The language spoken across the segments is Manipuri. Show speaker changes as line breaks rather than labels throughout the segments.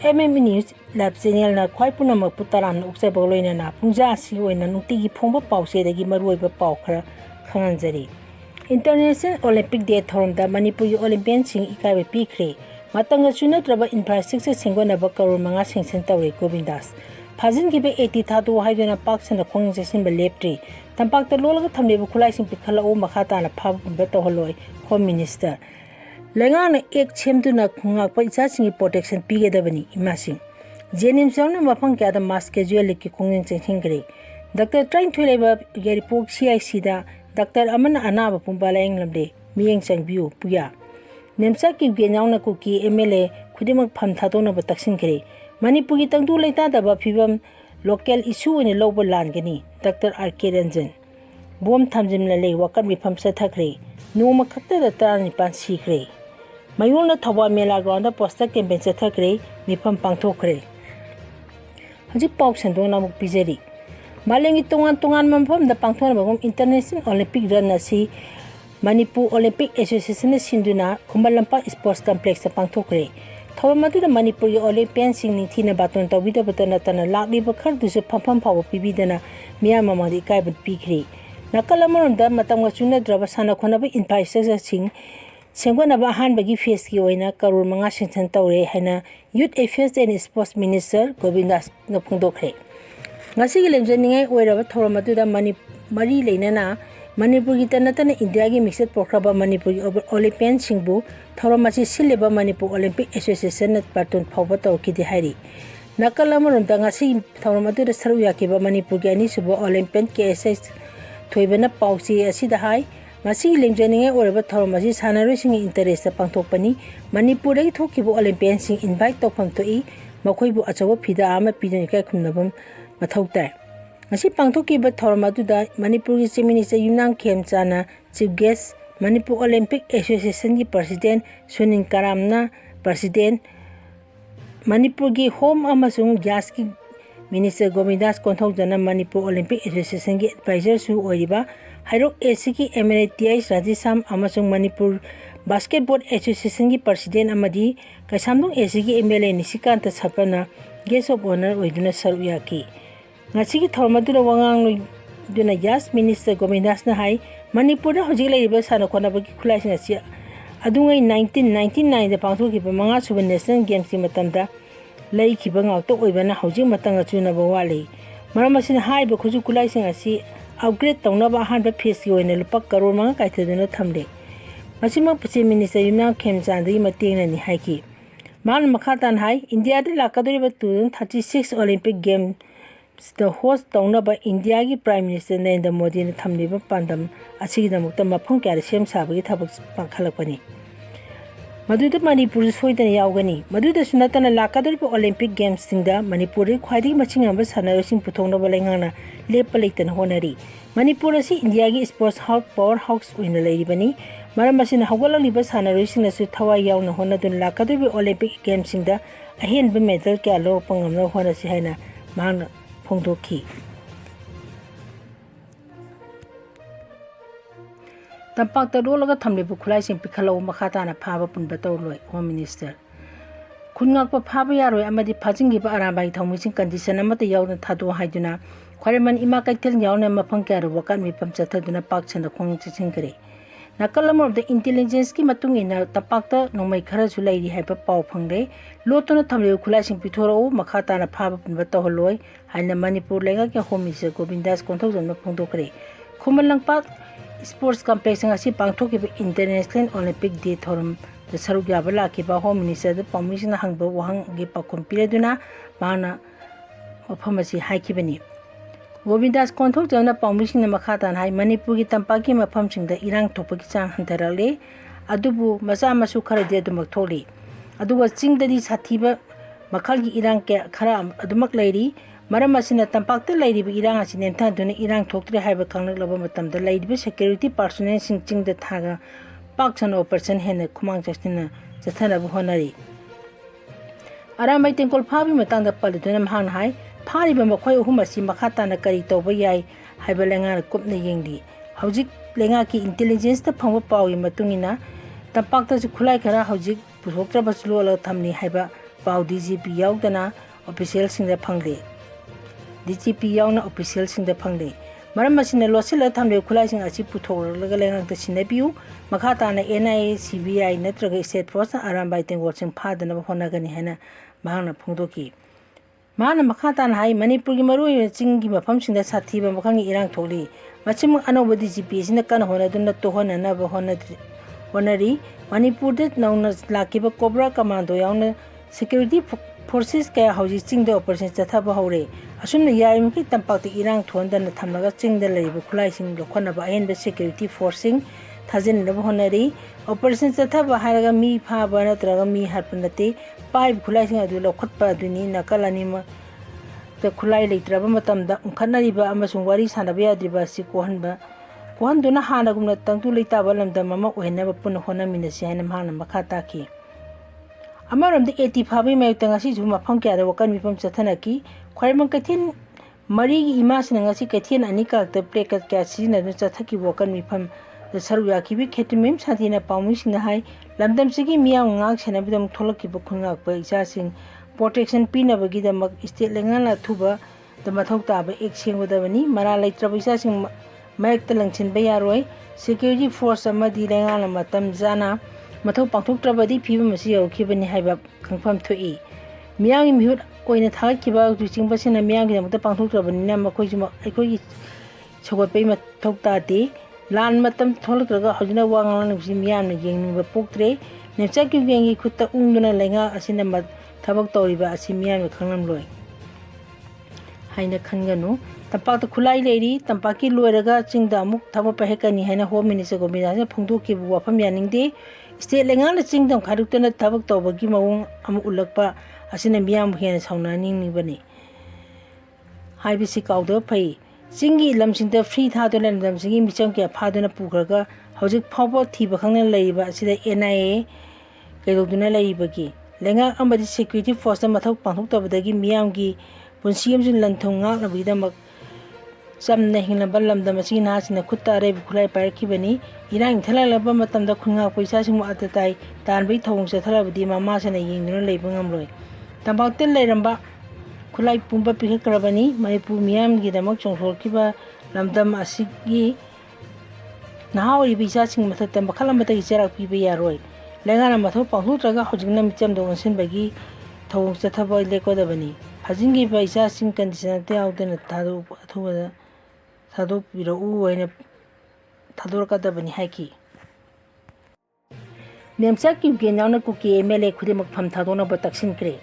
News Lab Channel na khwai punamak putaram uksa boloina na pungja si oina nutigi phongba pause dagi maruiba paw khara khanganjari. International Olympic Day thoramda Manipuri Olympian sing ikaiba pikre matanga chunatraba infrastructure sengona ba karor manga sengsen tawre Govindas phajin gibe 80 thadu haidona paksana khong jasin ba leptri Tampakta lolaga thamleba khutlaising pikhtlko makha tana phaba touhalloi Home Minister Lengan ek chemduna khungak pa ichasing protection pigedabani imasing jenim sawna mafang kya da mass casual ki khongin chenghingre Dr. Thmliba geripok CIC da Dr. Amana anaba punba laing lamde miyeng changbiu puya nemsa ki genauna ku ki MLA khudimak pham thadona ba taksin kre Manipur gi tangdu leita da ba phibam local issue ne lobo langani Dr. RK Ranjan bom thamjim la le wakat mi pham sa thakre noma khakta da tan pan sikre Mayona Thawa Mela ground poster campaign chathakre mifam pangthokre Haji Pau Sandona muk pijeri Malengi tongan mamfam da pangthona bagom International Olympic Run asi Manipur Olympic Association sinduna Khumbalampa Sports Complex pangthokre Thawa madu da Manipur Olympian singni thina baton tawida batana tana lakli bakhar dusu phampham phaw pibidana miya mamadi kaibat pikre Nakalamoron da matangwa chuna draba sana khonaba infrastructure sing Sengwana ba han bagi face ki oina karur manga singsan tawre haina Youth Affairs and Sports Minister Govindas na phungdokre ngasi gi lemjaningai oiraba thoramatu da mari leinana Manipur gi tanatana India gi mixed program Manipur Olympian singbu thoramasi sileba Manipur Olympic Association na patun phawba tawki di hairi nakalamoron da ngasi thoramatu da saruya ki ba Manipur gi ani subo Olympian KSS thoibana pausi asida hai Masi lemjaningai oraba thoramasi sanaroi sing interest pangthokpani Manipur gi thokibo Olympian sing invite tawpham toi makhoibu achawa phida ama pidani kai khumnabam mathautai ngasi pangthokiba thoramadu da Manipur gi Chief Minister Yumnam Khemchana Chief Guest Manipur Olympic Association gi President Sunin Karamna President Manipur gi Home amasung Gas gi Minister Govindas Konthokjana Manipur Olympic Association gi advisor su oiriba Hairok ACK Emiratis Rajisam amasung Manipur Basketball Association gi President amadi Kaisamdong ACK MLA Nisikanta Sapana Guest of Honor oiduna saruyaki ngasi gi thormadura wangang duna Yas Minister Govindas na hai Manipur da hojik laiba sana khona bagi khulaising asi adungai 1999 da pangthoki ba manga suba National Games ki matamda lai ki ba ngauto oibana hojik matanga chuna ba wali maramasina hai ba khuju khulaising asi upgrade taunaba hanba phase ki oina lupak karor manga kaithaduna thamle masima Chief Minister Yumnam Khemchandi matengna ni haiki man makhatan hai India da lakadori ba 2036 Olympic Games the host taunaba India gi Prime Minister Narendra Modi na thamliba pandam asigidamukta mafang kya sem sabagi thabak pangkhalakpani Maduda Manipur soidana yaugani maduda sunatana lakadori ba Olympic Games singda Manipur ri khwaidi machingamba sanarosing puthongnaba laingana lepa leitana honari Manipur asi India gi sports powerhouse oina leiribani maramasina hawgalaliba sanarosing nasu thawai yauna honadun lakadori ba Olympic Games singda ahenba medal kya lorpa ngamna honasi haina mahna phongdokhi Tampakta lolaga thamlibu khutlaising pikhtlko makha tana phaba punba touhalloi Home Minister khungakpa phaba yaroi amadi phajingiba arabai thaumising condition amata yauna thadu haiduna khwareman ima kaitel yauna mafang kya wakan mi pam chathaduna pakchana khong chichingkare nakalamor the intelligence ki matungina Tampakta nongmai khara su lairi haiba paw phangre lotona thamlibu khutlaising pithoro makha tana phaba punba touhalloi haina Manipur lenga kya Home Minister Govindas Konthokjana phongdokre Khumalangpa Sports Complex ngasi pangthokiba International Olympic Day thorum the sarugya bala ki ba Home Minister the permission hangba wahang gi pakhum pireduna mana ophamasi haikibani Govindas Konthokjana permission makha tan hai Manipur gi Tampaki mafam singda irang thopaki chang hantarale adubu macha masu khara de dumak tholi aduwa chingdadi sathiba makhal gi irang ke khara adumak lairi Maramasina Tampakta lairiba irang asi nemtha duna irang thoktre haiba kanglaklaba matamda lairiba security personnel singching da thaga pakchana operation hena khumang jastina jathana honari Aramai tengkol phabi matangda paliduna mahang hai phariba makhoi uhum asi makhata na kari tawba yai haiba lenga kupna yengdi hojik lenga ki intelligence ta phangba pawi matungina Tampakta ju khulai khara hojik puthoktra baslo la thamni haiba पाउ DGP याउदना ऑफिशियल सिंह फंगले DGP याउना ऑफिशियल सिंह फंगले मरम मसिने लोसिल थमले खुलाइसिंग असी पुथोरलगा लेंगांग सिनेबियु मखा ताना NIA CBI नत्रगा स्टेट फोर्स अरामबाई तेंगोरसिंग फादना होनागनी हैना महांगना फोंदोकी माना मखा ताना हाई मणिपुर की मरुई चिंगी मफमसिंग साथीबा मखंगी इरांग थोली मचिम अनोब DGP सिना कन होनादुना तोहननाबा होनरी मणिपुर दे नौना लाकिबा कोबरा कमांडो याउना सिक्योरिटी फोर्सेस कया हौजी चिंग दे ऑपरेशन चथाबा हौरे असुम यारिमुकी तंपाक्ति इरांग थोंदना थमलगा चिंग दे लेबा खुलाइसिंग लोखनबा अहेनबा सिक्योरिटी फोर्सिंग थाजिनबा होनरी ऑपरेशन चथाबा हारगा मी फाबा नत्रगा मी हारपनते पाइप खुलाइसिंग अदु लोखतपा अदुनी नकलानिमा द खुलाई लेत्रबा मतमदा उखनरिबा अमसुंग वारी सानबा याद्रिबा सि कोहनदुना हानगुमना तंगतु लेताबा लमदा ममा ओहेनबा पुन होनमिनसि हैना माना मखा ताकी अमरमदे 85 मायक्ता ngasi ju mafam kya da wakan mipam chathanaki khwaimang kathin mari gi imasina ngasi kathin ani ka ta pleka kya sina nu chathaki wakan mipam da saru yaki bi khetimim sathina pawmi sing hai lamdam sigi miyang ngak sena bidam tholaki bu khungak ba isa sing protection pina bagi da mak state lengana thuba da mathok ta ba ek sing da bani mara laitra isa sing mayek talangchin ba yaroi security force amadi lengana matam jana मथौ पांथोक्त्रबदी फिबम मसी यौखिबनि हाइबा खंफम थोई मियांगी मिहुत ओइना थाखिबा दुचिंबसिना मियांगी नमत पांथोक्त्रबनिना मखोइजु अखोइगी छगोपै मथौ ताते लान मतम थोलत्रगा हजिना वांगलान बिसि मियांना येंगनिबा पोक्त्रे नेचा किगेंगी खुत्ता उंगदुना लेंगा असिना मत थबक तौरिबा असि मियांना खंगलम लोय हाइना खनगनु तंपाक्ता खुलाई लेरी तंपाकी लोयरगा चिंगदा अमुक थबक पहेकनी हाइना होम मिनिस्टर गोबिंदासे फोंदोकी वाफम यानिंगदे स्टेट लेंगाना चिंगदम खारुक्तना थबक तौबगी मवोंग अमु उलक्पा असिना मियाम हेना साउनानिंगनिबनी हाइबिसि काउदो फै चिंगी लमसिंगदा फ्री थादोना लमसिंगी मिचम के फादोना पुखरगा हौजिक फावबो थीबा खंगना लैबा असिदा NIA कैदोदुना लैबगी लेंगा अमदि सिक्योरिटी फोर्स मथौ पांथोक्तबदगी मियामगी पुंसी अमसिन लंथों ngaknabidamak samna hinglaba lamdam asi nasina khutta re khulai parkibani irang thalalaba matamda khunga paisa singmu atatai tanbai thong se thalabadi mama sana yingduna leibangam loi tambakten leiramba khulai punba pikhtlko manipur miyam gi damak chongthorkiba lamdam asigi nahauri bisa sing mathatam bakhalamata gi cherak piba yaroi lengana matho panghu traga hojingna micham do onsin bagi thong se thabai lekodabani hajingi paisa sing condition te audena thadu athuwa thadu biro u waina thador kadabani haiki nemcha ki genyauna kuki MLA khudimak pham thadona ba taksin kre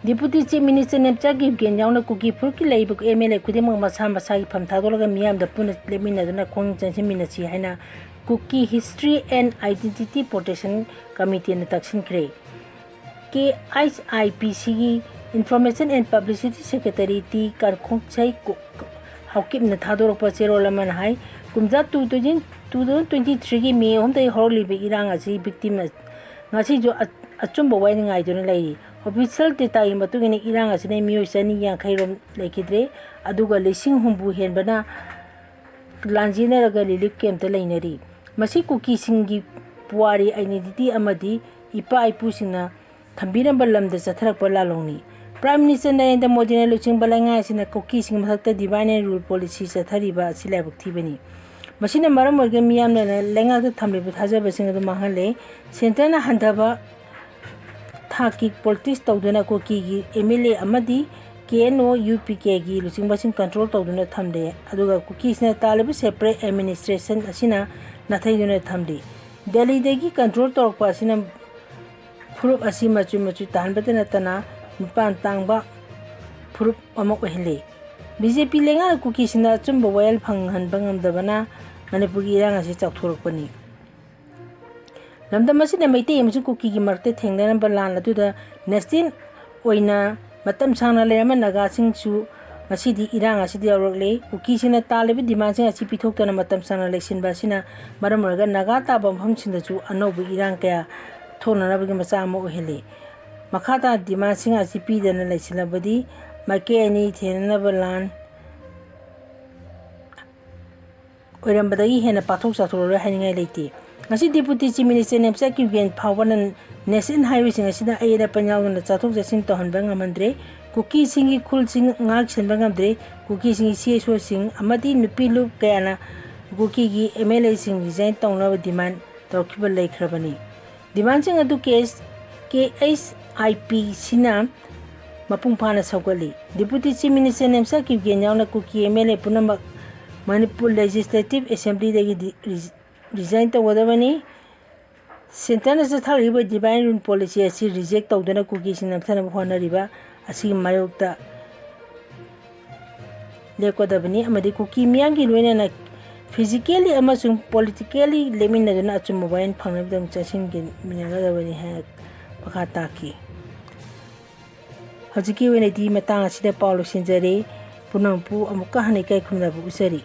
deputy chief minister nemcha ki genyauna kuki furki leibu MLA khudimak masa masa ki pham thadolaga miyam da puna lemina duna khong chansin minachi haina kuki history and identity protection committee na taksin kre ke IIPC ki information and publicity secretary ti karkhong chai Haokip न थादोरप चेरोल मन हाई कुमजा 2023 की मे हम तै हरलिबे इरांग असि victim ngasi jo achumbo wai ngai jona lai official data i matugini irang asine miyoi sani yang khairom laikidre aduga lesing humbu henbana lanjina raga lilik kem ta lainari masi kuki singi puari identity amadi ipa ipu sina thambira balam da satharak palalongni Prime Minister Narendra Modi ne luching balanga sina kuki sing mathakta divine rule policy sathariba silabuk thibani masina maram orga miyam na lenga da thamlibu thajaba sing adu mahale center na handaba thaki politics tawduna kuki gi MLA amadi KNO UPK gi luching basing control tawduna thamde aduga kuki sina talibu separate administration asina nathaiduna thamdi Delhi degi control tawpa asina furup asi machu tanbadana tana Nupan tangba furup amak wahile BJP lenga kuki sina chumba wayal phanghan bangam dabana manipur irang asi chakthorokpani lamdam asina meite amsu kuki gi marte thengna balan atuda national oina matam sangna lerama naga singchu masidi irang asidi awrokle kuki sina talibi demand sing asi pithoktana matam sangna election basina maramorga naga tabam hamsinda chu anobu irang kaya thona nabagi macha ama wahile Makata demand sing asi pidana laisilabadi make ani thenna balan oirambadagi hena pathok chathoro haningai leiti ngasi deputy chief minister nemsa kyugen phawban nation highway sing asida ayeda panyaw na chathok jasin to hanba ngamandre kuki singi khul sing ngak senba ngamdre kuki singi CSO sing amadi nupi lup kayana kuki gi MLA sing resign tawna demand tawkiba laikhrabani demand sing adu case KSIP sina mapung phana sawgali deputy chief minister nemsa kyugen yawna kuki MLA punamak Manipur Legislative Assembly dagi resign tawdabani sentence thariba divine rule policy asi reject tawdana kuki sing namthana hona riba asi mayokta lekodabani amadi kuki miyangi loina physically amasung politically leminaduna achum mobile phangnabdam chasin gen minagadabani ha pakha ki hajiki wena di matang asida paulo sinjare punampu amuka hane kai khumnabu usari